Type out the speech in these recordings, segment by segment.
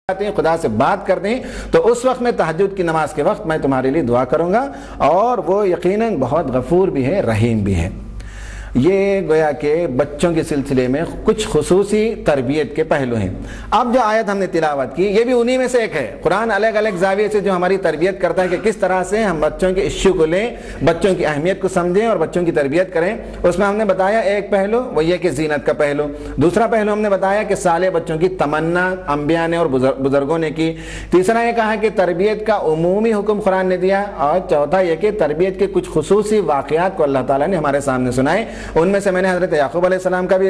ہیں، خدا سے بات کرتے ہیں، تو اس وقت میں تہجد کی نماز کے وقت میں تمہارے لیے دعا کروں گا، اور وہ یقیناً بہت غفور بھی ہے، رحیم بھی ہے۔ یہ گویا کہ بچوں کے سلسلے میں کچھ خصوصی تربیت کے پہلو ہیں۔ اب جو آیت ہم نے تلاوت کی یہ بھی انہی میں سے ایک ہے۔ قرآن الگ الگ زاویے سے جو ہماری تربیت کرتا ہے کہ کس طرح سے ہم بچوں کے ایشو کو لیں، بچوں کی اہمیت کو سمجھیں اور بچوں کی تربیت کریں۔ اس میں ہم نے بتایا ایک پہلو وہ یہ کہ زینت کا پہلو، دوسرا پہلو ہم نے بتایا کہ صالح بچوں کی تمنا انبیاء نے اور بزرگوں نے کی، تیسرا یہ کہا کہ تربیت کا عمومی حکم قرآن نے دیا، اور چوتھا یہ کہ تربیت کے کچھ خصوصی واقعات کو اللہ تعالیٰ نے ہمارے سامنے سنائے۔ ان میں سے میں نے حضرت یعقوب علیہ السلام کا بھی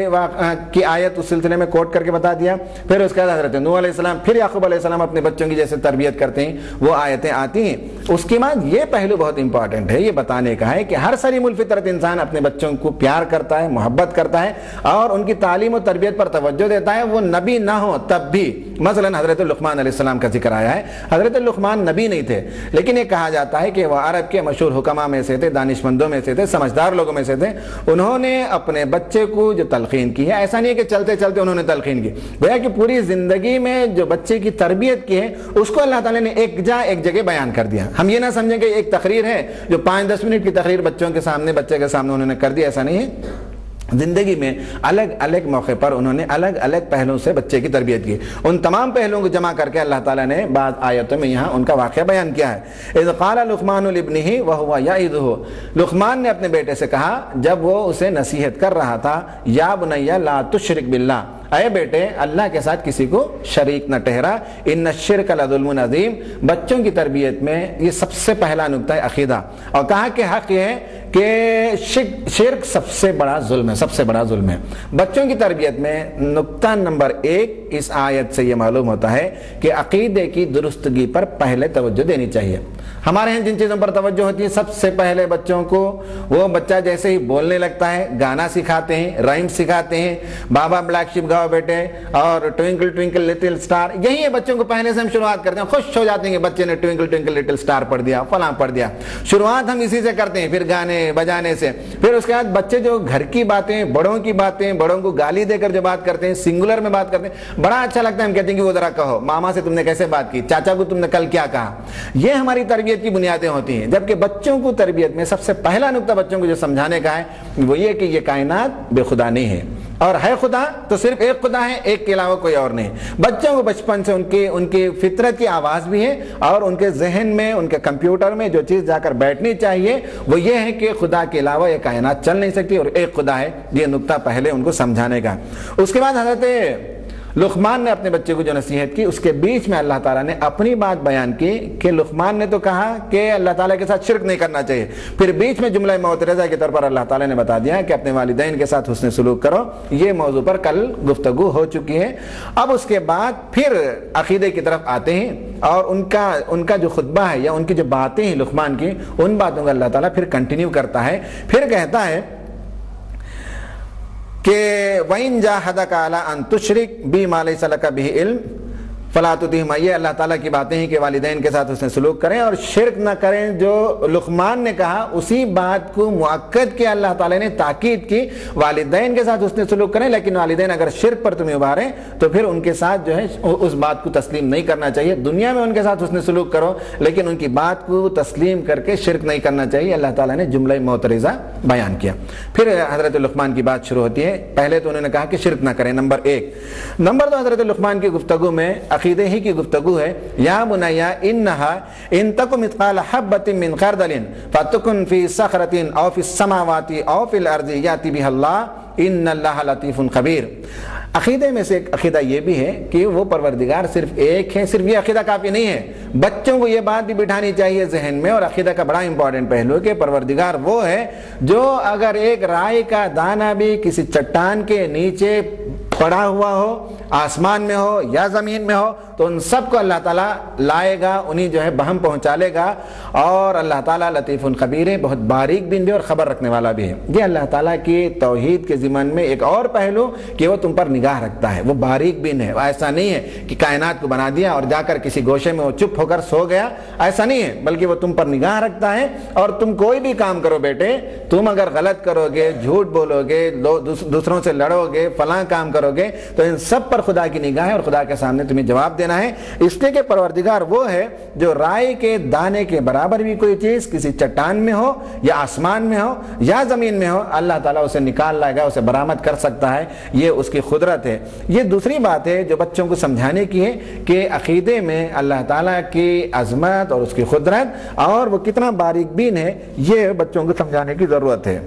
کی آیت اس سلسلے میں کوٹ کر کے بتا دیا، پھر اس کے بعد حضرت نوح علیہ السلام، پھر یعقوب علیہ السلام اپنے بچوں کی جیسے تربیت کرتے ہیں وہ آیتیں آتی ہیں۔ اس کے بعد یہ پہلو بہت امپورٹنٹ ہے، یہ بتانے کا ہے کہ ہر سلیم الفطرت انسان اپنے بچوں کو پیار کرتا ہے، محبت کرتا ہے اور ان کی تعلیم و تربیت پر توجہ دیتا ہے، وہ نبی نہ ہو تب بھی۔ مثلا حضرت لقمان علیہ السلام کا ذکر آیا ہے، حضرت لقمان نبی نہیں تھے لیکن یہ کہا جاتا ہے کہ وہ عرب کے مشہور حکماء میں سے تھے، دانشمندوں میں سے تھے، سمجھدار لوگوں میں سے تھے۔ انہوں نے اپنے بچے کو جو تلقین کی ہے، ایسا نہیں ہے کہ چلتے چلتے انہوں نے تلقین کی، گویا کہ پوری زندگی میں جو بچے کی تربیت کی ہے اس کو اللہ تعالیٰ نے ایک جگہ بیان کر دیا۔ ہم یہ نہ سمجھیں کہ ایک تقریر ہے جو 5-10 منٹ کی تقریر بچوں کے سامنے، بچے کے سامنے انہوں نے کر دیا، ایسا نہیں ہے۔ زندگی میں الگ الگ موقع پر انہوں نے الگ الگ پہلوؤں سے بچے کی تربیت کی، ان تمام پہلوؤں کو جمع کر کے اللہ تعالیٰ نے بعض آیتوں میں یہاں ان کا واقعہ بیان کیا ہے۔ اذ قال لقمان لابنہ وہو یعظہ، لقمان نے اپنے بیٹے سے کہا جب وہ اسے نصیحت کر رہا تھا، یا بنی لا تشرک باللہ، اے بیٹے اللہ کے ساتھ کسی کو شریک نہ ٹھہرا، ان الشرک لظلم عظیم۔ بچوں کی تربیت میں یہ سب سے پہلا نقطہ ہے عقیدہ، اور کہا کہ حق یہ ہے کہ شرک سب سے بڑا ظلم ہے، سب سے بڑا ظلم ہے۔ بچوں کی تربیت میں نقطہ نمبر 1 اس آیت سے یہ معلوم ہوتا ہے کہ عقیدے کی درستگی پر پہلے توجہ دینی چاہیے۔ ہمارے ہیں جن چیزوں پر توجہ ہوتی ہے، سب سے پہلے بچوں کو، وہ بچہ جیسے ہی بولنے لگتا ہے گانا سکھاتے ہیں، رائم سکھاتے ہیں، بابا بلیک شپ گاؤ بیٹے، اور ٹوئنکل ٹوئنکل لٹل سٹار، یہی ہے بچوں کو پہلے سے ہم شروعات کرتے ہیں، خوش ہو جاتے ہیں کہ بچے نے ٹوئنکل ٹوئنکل لٹل سٹار پڑھ دیا، فلاں پڑھ دیا، شروعات ہم اسی سے کرتے ہیں، پھر گانے بجانے سے۔ پھر اس کے بعد بچے جو گھر کی باتیں، بڑوں کو گالی دے کر جو بات کرتے ہیں، سنگولر میں بات کرتے ہیں، بڑا اچھا لگتا ہے، ہم کہتے ہیں کہ وہ ذرا کہو ماما سے تم نے کیسے بات کی، چاچا کو تم نے کل کیا کہا۔ یہ ہماری تربیت کی بنیادیں ہوتی ہیں، جبکہ بچوں کو تربیت میں سب سے پہلا نقطہ بچوں کو جو سمجھانے کا ہے وہ یہ کہ یہ کائنات بے خدا نہیں ہے، اور ہے خدا تو صرف ایک خدا ہے، ایک کے علاوہ کوئی اور نہیں۔ بچوں کو بچپن سے ان کی فطرت کی آواز بھی ہے، اور ان کے ذہن میں، ان کے کمپیوٹر میں جو چیز جا کر بیٹھنی چاہیے وہ یہ ہے کہ خدا کے علاوہ یہ کائنات چل نہیں سکتی اور ایک خدا ہے۔ یہ نقطہ پہلے ان کو سمجھانے کا۔ اس کے بعد حضرت لقمان نے اپنے بچے کو جو نصیحت کی، اس کے بیچ میں اللہ تعالیٰ نے اپنی بات بیان کی کہ لقمان نے تو کہا کہ اللہ تعالیٰ کے ساتھ شرک نہیں کرنا چاہیے، پھر بیچ میں جملہ معترضہ کے طور پر اللہ تعالیٰ نے بتا دیا کہ اپنے والدین کے ساتھ حسن سلوک کرو۔ یہ موضوع پر کل گفتگو ہو چکی ہے۔ اب اس کے بعد پھر عقیدے کی طرف آتے ہیں، اور ان کا جو خطبہ ہے یا ان کی جو باتیں ہیں لقمان کی، ان باتوں کا اللہ تعالیٰ پھر کنٹینیو کرتا ہے، پھر کہتا ہے کہ وَإِن جَاهَدَكَ عَلَىٰ أَن تُشْرِكَ بِي مَا لَيْسَ لَكَ بِهِ عِلْمٌ فَلَا تُطِعْهُمَا۔ یہ اللہ تعالیٰ کی باتیں ہیں کہ والدین کے ساتھ حسن سلوک کریں اور شرک نہ کریں۔ جو لقمان نے کہا اسی بات کو مؤکد کیا اللہ تعالیٰ نے، تاکید کی، والدین کے ساتھ حسن سلوک کریں، لیکن والدین اگر شرک پر تمہیں ابھاریں تو پھر ان کے ساتھ جو ہے اس بات کو تسلیم نہیں کرنا چاہیے۔ دنیا میں ان کے ساتھ حسن سلوک کرو لیکن ان کی بات کو تسلیم کر کے شرک نہیں کرنا چاہیے۔ اللہ تعالیٰ نے جملہ معترضہ بیان کیا۔ پھر حضرت لقمان کی بات شروع ہوتی ہے۔ پہلے تو انہوں نے کہا کہ شرک نہ کریں، نمبر 1۔ نمبر 2 حضرت لقمان کی گفتگو میں عقیدے ہی کی گفتگو ہے۔ یا بنی انہا ان تک مثقال حبۃ من خردل فتکن فی صخرۃ او فی السماوات او فی الارض یاتی بها اللہ ان اللہ لطیف خبیر۔ عقیدے میں سے ایک عقیدہ یہ بھی ہے کہ وہ پروردگار صرف ایک ہے۔ صرف یہ عقیدہ کافی نہیں ہے، بچوں کو یہ بات بھی بٹھانی چاہیے ذہن میں، اور عقیدہ کا بڑا امپورٹنٹ پہلو ہے کہ پروردگار وہ ہے جو اگر ایک رائی کا دانہ بھی کسی چٹان کے نیچے پڑا ہوا ہو، آسمان میں ہو یا زمین میں ہو، تو ان سب کو اللہ تعالیٰ لائے گا، انہیں جو ہے بہم پہنچا لے گا۔ اور اللہ تعالیٰ لطیف خبیر ہے، بہت باریک بین بھی اور خبر رکھنے والا بھی ہے۔ یہ اللہ تعالیٰ کی توحید کے ضمن میں ایک اور پہلو کہ وہ تم پر نگاہ رکھتا ہے، وہ باریک بین ہے۔ ایسا نہیں ہے کہ کائنات کو بنا دیا اور جا کر کسی گوشے میں وہ چپ ہو کر سو گیا، ایسا نہیں ہے، بلکہ وہ تم پر نگاہ رکھتا ہے۔ اور تم کوئی بھی کام کرو بیٹے، تم اگر غلط کرو گے، جھوٹ بولو گے، دوسروں سے لڑو گے، فلاں کام کرو گے، تو ان سب پر خدا کی نگاہ ہے اور خدا کے سامنے تمہیں جواب دینا دینا ہے، اس لیے کہ پروردگار وہ ہے جو رائی کے دانے کے برابر بھی کوئی چیز کسی چٹان میں ہو یا آسمان میں ہو یا زمین میں ہو، اللہ تعالیٰ اسے نکال لائے گا، اسے برآمد کر سکتا ہے، یہ اس کی قدرت ہے۔ یہ دوسری بات ہے جو بچوں کو سمجھانے کی ہے کہ عقیدے میں اللہ تعالیٰ کی عظمت اور اس کی قدرت اور وہ کتنا باریک بین ہے، یہ بچوں کو سمجھانے کی ضرورت ہے۔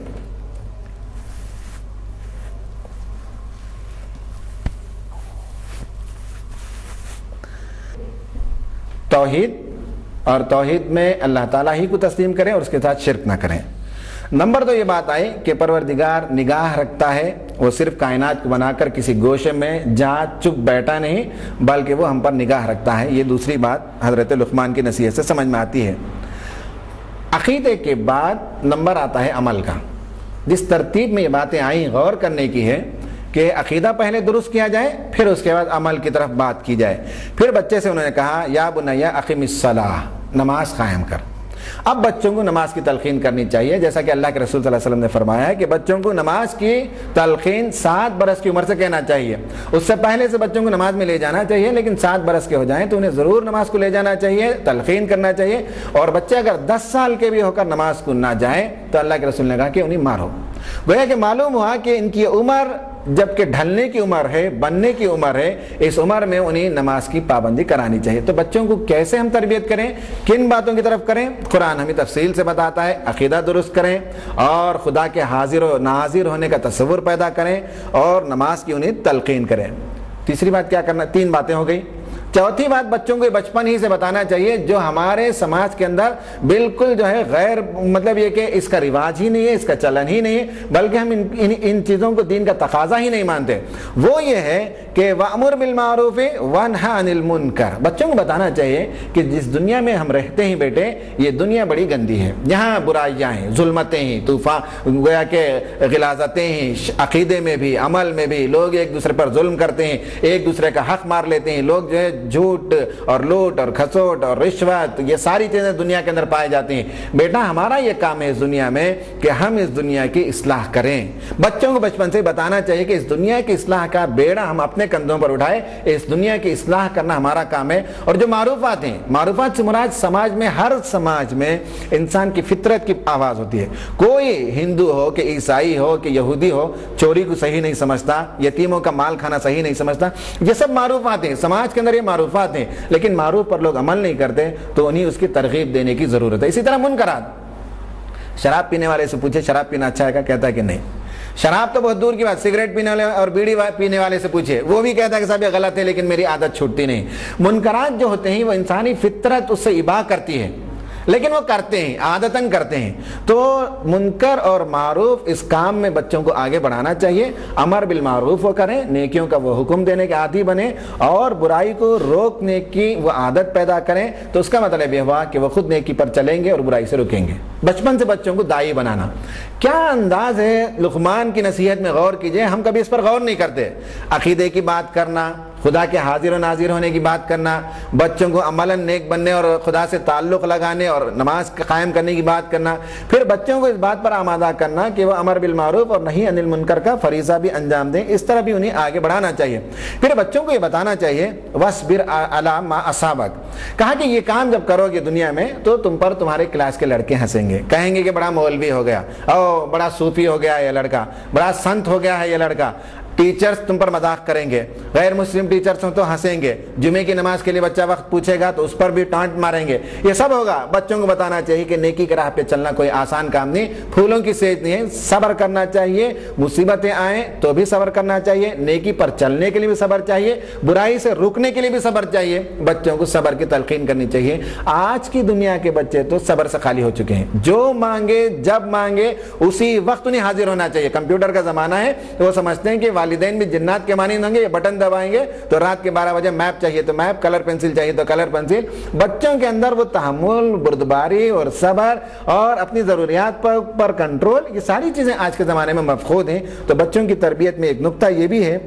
توحید، اور توحید میں اللہ تعالیٰ ہی کو تسلیم کریں اور اس کے ساتھ شرک نہ کریں۔ نمبر 2 یہ بات آئی کہ پروردگار نگاہ رکھتا ہے، وہ صرف کائنات کو بنا کر کسی گوشے میں جہاں چپ بیٹھا نہیں بلکہ وہ ہم پر نگاہ رکھتا ہے۔ یہ دوسری بات حضرت لقمان کی نصیحت سے سمجھ میں آتی ہے۔ عقیدے کے بعد نمبر آتا ہے عمل کا۔ جس ترتیب میں یہ باتیں آئیں غور کرنے کی ہے کہ عقیدہ پہلے درست کیا جائے، پھر اس کے بعد عمل کی طرف بات کی جائے۔ پھر بچے سے انہوں نے کہا یا بنی اقم الصلاۃ، نماز قائم کر۔ اب بچوں کو نماز کی تلقین کرنی چاہیے، جیسا کہ اللہ کے رسول صلی اللہ علیہ وسلم نے فرمایا ہے کہ بچوں کو نماز کی تلقین 7 برس کی عمر سے کہنا چاہیے۔ اس سے پہلے سے بچوں کو نماز میں لے جانا چاہیے، لیکن 7 برس کے ہو جائیں تو انہیں ضرور نماز کو لے جانا چاہیے، تلقین کرنا چاہیے۔ اور بچے اگر 10 سال کے بھی ہو کر نماز کو نہ جائیں تو اللہ کے رسول نے کہا کہ انہیں مارو۔ گویا کہ معلوم ہوا کہ ان کی عمر جبکہ ڈھلنے کی عمر ہے، بننے کی عمر ہے، اس عمر میں انہیں نماز کی پابندی کرانی چاہیے۔ تو بچوں کو کیسے ہم تربیت کریں، کن باتوں کی طرف کریں، قرآن ہمیں تفصیل سے بتاتا ہے۔ عقیدہ درست کریں اور خدا کے حاضر و ناظر ہونے کا تصور پیدا کریں اور نماز کی انہیں تلقین کریں۔ تیسری بات کیا کرنا، 3 باتیں ہو گئی۔ چوتھی بات بچوں کو بچپن ہی سے بتانا چاہیے جو ہمارے سماج کے اندر بالکل جو ہے غیر، مطلب یہ کہ اس کا رواج ہی نہیں ہے، اس کا چلن ہی نہیں ہے، بلکہ ہم ان چیزوں کو دین کا تقاضا ہی نہیں مانتے۔ وہ یہ ہے کہ وَأْمُرْ بِالْمَعْرُوفِ وَانْهَ عَنِ الْمُنْكَرِ، بچوں کو بتانا چاہیے کہ جس دنیا میں ہم رہتے ہیں بیٹے، یہ دنیا بڑی گندی ہے، یہاں برائیاں ہیں، ظلمتیں ہیں، طوفان، گویا کہ غلاظتیں ہیں، عقیدے میں بھی عمل میں بھی لوگ ایک دوسرے پر ظلم کرتے ہیں، ایک دوسرے کا حق مار لیتے ہیں، لوگ جو ہے جھوٹ اور لوٹ اور کھسوٹ اور رشوت، یہ ساری چیزیں دنیا کے اندر پائے جاتی ہیں۔ بیٹا ہمارا یہ کام ہے اس دنیا میں کہ ہم اس دنیا کی اصلاح کریں۔ بچوں کو بچپن سے بتانا چاہیے کہ اس دنیا کی اصلاح کا بیڑا ہم اپنے کندھوں پر اٹھائے، اس دنیا کی اصلاح کرنا ہمارا کام ہے۔ اور جو معروفات ہیں، معروفات سے مراد سماج میں، ہر سماج میں انسان کی فطرت کی آواز ہوتی ہے۔ کوئی ہندو ہو کہ عیسائی ہو کہ یہودی ہو چوری کو صحیح نہیں سمجھتا، یتیموں کا مال کھانا صحیح نہیں سمجھتا، یہ سب معروفات ہیں، سماج کے اندر یہ معروفات ہیں، لیکن معروف پر لوگ عمل نہیں کرتے تو انہیں اس کی ترغیب دینے کی ضرورت ہے۔ اسی طرح منکرات، شراب پینے والے سے پوچھے شراب پینا اچھا ہے کیا، کہتا ہے کہ نہیں۔ شراب تو بہت دور کی بات، سگریٹ پینے والے اور بیڑی پینے والے سے پوچھے، وہ بھی کہتا ہے کہ صاحب یہ غلط ہے لیکن میری عادت چھوٹتی نہیں۔ منکرات جو ہوتے ہیں وہ انسانی فطرت اس سے اباح کرتی ہے، لیکن وہ کرتے ہیں، عادتاً کرتے ہیں۔ تو منکر اور معروف اس کام میں بچوں کو آگے بڑھانا چاہیے۔ امر بالمعروف وہ کریں، نیکیوں کا وہ حکم دینے کے عادی بنیں اور برائی کو روکنے کی وہ عادت پیدا کریں، تو اس کا مطلب یہ ہوا کہ وہ خود نیکی پر چلیں گے اور برائی سے رکیں گے۔ بچپن سے بچوں کو داعی بنانا، کیا انداز ہے لقمان کی نصیحت میں غور کیجئے، ہم کبھی اس پر غور نہیں کرتے۔ عقیدے کی بات کرنا، خدا کے حاضر و ناظر ہونے کی بات کرنا، بچوں کو عملاً نیک بننے اور خدا سے تعلق لگانے اور نماز قائم کرنے کی بات کرنا، پھر بچوں کو اس بات پر آمادہ کرنا کہ وہ امر بالمعروف اور نہی عن المنکر کا فریضہ بھی انجام دیں، اس طرح بھی انہیں آگے بڑھانا چاہیے۔ پھر بچوں کو یہ بتانا چاہیے وَاصْبِرْ عَلَىٰ مَا أَصَابَكَ، کہا کہ یہ کام جب کرو گے دنیا میں تو تم پر تمہارے کلاس کے لڑکے ہنسیں گے، کہیں گے کہ بڑا مولوی ہو گیا، او بڑا صوفی ہو گیا یہ لڑکا، بڑا سنت ہو گیا ہے یہ لڑکا۔ ٹیچرز تم پر مذاق کریں گے، غیر مسلم ٹیچرز ہوں تو ہنسیں گے، جمعے کی نماز کے لیے بچہ وقت پوچھے گا تو اس پر بھی ٹانٹ ماریں گے، یہ سب ہوگا۔ بچوں کو بتانا چاہیے کہ نیکی کی راہ پہ چلنا کوئی آسان کام نہیں، پھولوں کی سیج نہیں ہے، صبر کرنا چاہیے، مصیبتیں آئیں تو بھی صبر کرنا چاہیے، نیکی پر چلنے کے لیے بھی صبر چاہیے، برائی سے رکنے کے لیے بھی صبر چاہیے۔ بچوں کو صبر کی تلقین کرنی چاہیے۔ آج کی دنیا کے بچے تو صبر سے خالی ہو چکے ہیں، جو مانگے جب مانگے اسی وقت انہیں حاضر ہونا چاہیے۔ کمپیوٹر کا زمانہ ہے تو وہ سمجھتے ہیں کہ والدین بھی جنات کے مانند ہوں گے، یہ بٹن دبائیں گے تو رات کے 12 بجے میپ چاہیے تو میپ، کلر پینسل چاہیے تو کلر پینسل۔ بچوں کے اندر وہ تحمل، بردباری اور صبر اور اپنی ضروریات پر کنٹرول، یہ ساری چیزیں آج کے زمانے میں مفقود ہیں۔ تو بچوں کی تربیت میں ایک نقطہ یہ بھی ہے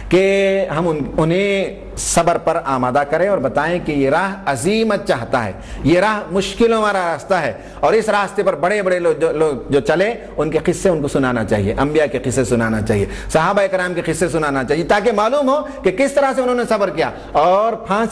کہ ہم انہیں صبر پر آمادہ کریں اور بتائیں کہ یہ راہ عزیمت چاہتا ہے، یہ راہ مشکلوں والا راستہ ہے، اور اس راستے پر بڑے بڑے لوگ جو چلے ان کے قصے ان کو سنانا چاہیے، انبیاء کے قصے سنانا چاہیے، صحابہ کرام کے قصے سنانا چاہیے، تاکہ معلوم ہو کہ کس طرح سے انہوں نے صبر کیا اور پھانسی